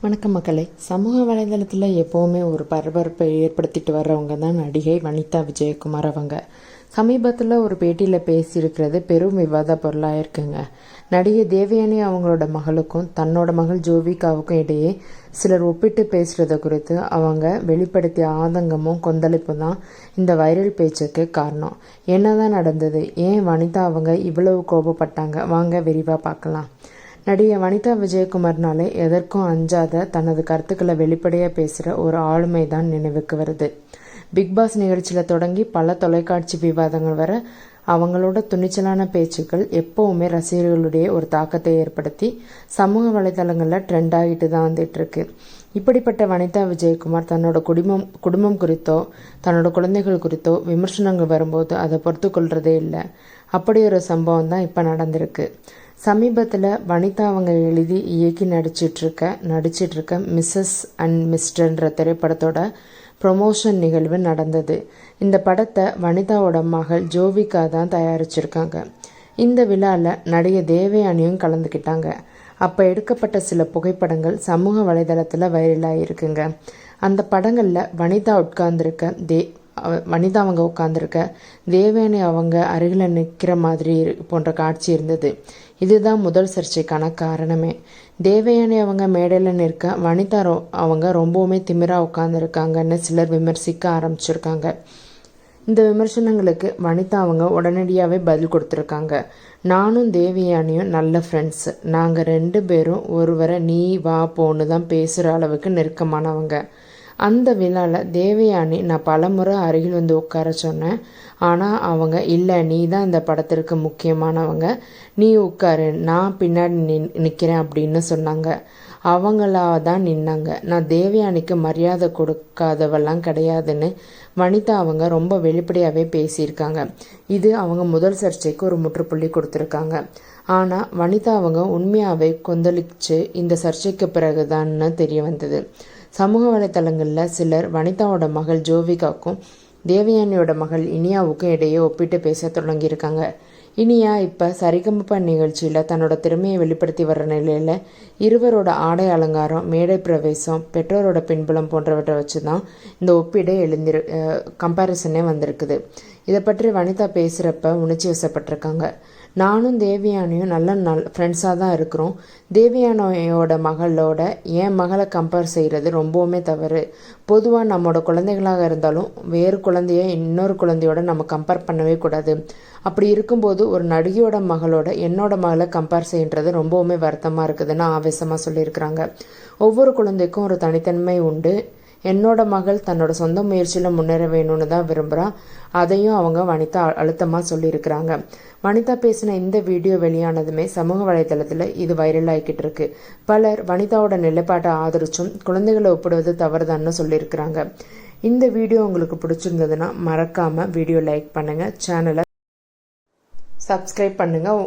வணக்கம் மக்களே. சமூக வலைதளத்தில் எப்போவுமே ஒரு பரபரப்பை ஏற்படுத்திட்டு வர்றவங்க தான் நடிகை வனிதா விஜயகுமார். அவங்க சமீபத்தில் ஒரு பேட்டியில் பேசியிருக்கிறது பெரும் விவாத பொருளாக இருக்குங்க. நடிகை தேவயானி அவங்களோட மகளுக்கும் தன்னோட மகள் ஜோவிகாவுக்கும் இடையே சிலர் ஒப்பிட்டு பேசுகிறத குறித்து அவங்க வெளிப்படுத்திய ஆதங்கமும் கொந்தளிப்பும் தான் இந்த வைரல் பேச்சுக்கு காரணம். என்னதான் நடந்தது, ஏன் வனிதா அவங்க இவ்வளவு கோபப்பட்டாங்க, வாங்க விரிவாக பார்க்கலாம். நடிகை வனிதா விஜயகுமார்னாலே எதற்கும் அஞ்சாத தனது கருத்துக்களை வெளிப்படையாக பேசுகிற ஒரு ஆளுமை தான் நினைவுக்கு வருது. பிக்பாஸ் நிகழ்ச்சியில் தொடங்கி பல தொலைக்காட்சி விவாதங்கள் வர அவங்களோட துணிச்சலான பேச்சுக்கள் எப்போவுமே ரசிகர்களுடைய ஒரு தாக்கத்தை ஏற்படுத்தி சமூக வலைதளங்களில் ட்ரெண்ட் ஆகிட்டு தான் வந்துட்டுருக்கு. இப்படிப்பட்ட வனிதா விஜயகுமார் தன்னோட குடும்பம் குறித்தோ தன்னோட குழந்தைகள் குறித்தோ விமர்சனங்கள் வரும்போது அதை பொறுத்து கொள்றதே இல்லை. அப்படி ஒரு சம்பவம் தான் இப்போ நடந்திருக்கு. சமீபத்தில் வனிதா அவங்க எழுதி இயக்கி நடிச்சிட்ருக்க மிஸ்ஸஸ் அண்ட் மிஸ்டர்ன்ற திரைப்படத்தோட ப்ரொமோஷன் நிகழ்வு நடந்தது. இந்த படத்தை வனிதாவோட மகள் ஜோவிகா தான் தயாரிச்சிருக்காங்க. இந்த விழாவில் நடிகை தேவயானியும் கலந்துக்கிட்டாங்க. அப்போ எடுக்கப்பட்ட சில புகைப்படங்கள் சமூக வலைதளத்தில் வைரலாக இருக்குங்க. அந்த படங்களில் வனிதா அவங்க உட்காந்துருக்க தேவயானி அவங்க அருகில் நிற்கிற மாதிரி போன்ற காட்சி இருந்தது. இதுதான் முதல் சர்ச்சைக்கான காரணமே. தேவயானி அவங்க மேடையில் நிற்க வனிதா அவங்க ரொம்பவுமே திமிராக உட்காந்துருக்காங்கன்னு சிலர் விமர்சிக்க ஆரம்பிச்சிருக்காங்க. இந்த விமர்சனங்களுக்கு வனிதா அவங்க உடனடியாகவே பதில் கொடுத்துருக்காங்க. நானும் தேவயானியும் நல்ல ஃப்ரெண்ட்ஸ், நாங்கள் 2 பேரும் ஒருவரை நீ வா போன்னு தான் பேசுகிற அளவுக்கு நெருக்கமானவங்க. அந்த விழாவில் தேவயானி நான் பலமுறை அருகில் வந்து உட்கார சொன்னேன். ஆனால் அவங்க இல்லை, நீ தான் இந்த படத்திற்கு முக்கியமானவங்க, நீ உட்காரு, நான் பின்னாடி நிற்கிறேன் அப்படின்னு சொன்னாங்க. அவங்களா தான் நின்னாங்க. நான் தேவயானிக்கு மரியாதை கொடுக்காதவெல்லாம் கிடையாதுன்னு வனிதா அவங்க ரொம்ப வெளிப்படையாகவே பேசியிருக்காங்க. இது அவங்க முதல் சர்ச்சைக்கு ஒரு முற்றுப்புள்ளி கொடுத்துருக்காங்க. ஆனால் வனிதா அவங்க உண்மையாகவே கொந்தளிச்சு இந்த சர்ச்சைக்கு பிறகுதான்னு தெரிய வந்தது. சமூக வலைத்தளங்களில் சிலர் வனிதாவோட மகள் ஜோவிகாவுக்கும் தேவயானியோட மகள் இனியாவுக்கும் இடையே ஒப்பிட்டு பேச தொடங்கியிருக்காங்க. இனியா இப்போ சரிகமப நிகழ்ச்சியில் தன்னோட திறமையை வெளிப்படுத்தி வர்ற நிலையில் இருவரோட ஆடை அலங்காரம், மேடை பிரவேசம், பெற்றோரோட பின்புலம் போன்றவற்றை வச்சு தான் இந்த ஒப்பீடே கம்பேரிசனே வந்திருக்குது. இதை பற்றி வனிதா பேசுகிறப்ப உணர்ச்சி வசப்பட்டிருக்காங்க. நானும் தேவயானியும் நல்ல ஃப்ரெண்ட்ஸாக தான் இருக்கிறோம். தேவயானியோட மகளோட என் மகளை கம்பேர் செய்கிறது ரொம்பவுமே தவறு. பொதுவாக நம்மளோட குழந்தைகளாக இருந்தாலும் வேறு குழந்தைய இன்னொரு குழந்தையோட நம்ம கம்பேர் பண்ணவே கூடாது. அப்படி இருக்கும்போது ஒரு நடிகையோட மகளோட என்னோட மகளை கம்பேர் செய்கிறது ரொம்பவுமே வருத்தமாக இருக்குதுன்னு ஆவேசமாக சொல்லியிருக்கிறாங்க. ஒவ்வொரு குழந்தைக்கும் ஒரு தனித்தன்மை உண்டு. என்னோட மகள் தன்னோட சொந்த முயற்சியில் முன்னேற வேணும்னு தான் விரும்புகிறா. அதையும் அவங்க வனிதா அழுத்தமாக சொல்லியிருக்கிறாங்க. வனிதா பேசின இந்த வீடியோ வெளியானதுமே சமூக வலைதளத்தில் இது வைரல் ஆகிக்கிட்டு இருக்கு. பலர் வனிதாவோட நிலைப்பாட்டை ஆதரிச்சும் குழந்தைகளை ஒப்பிடுவது தவறுதான்னு சொல்லியிருக்கிறாங்க. இந்த வீடியோ உங்களுக்கு பிடிச்சிருந்ததுன்னா மறக்காமல் வீடியோ லைக் பண்ணுங்கள், சேனலை சப்ஸ்கிரைப் பண்ணுங்கள்.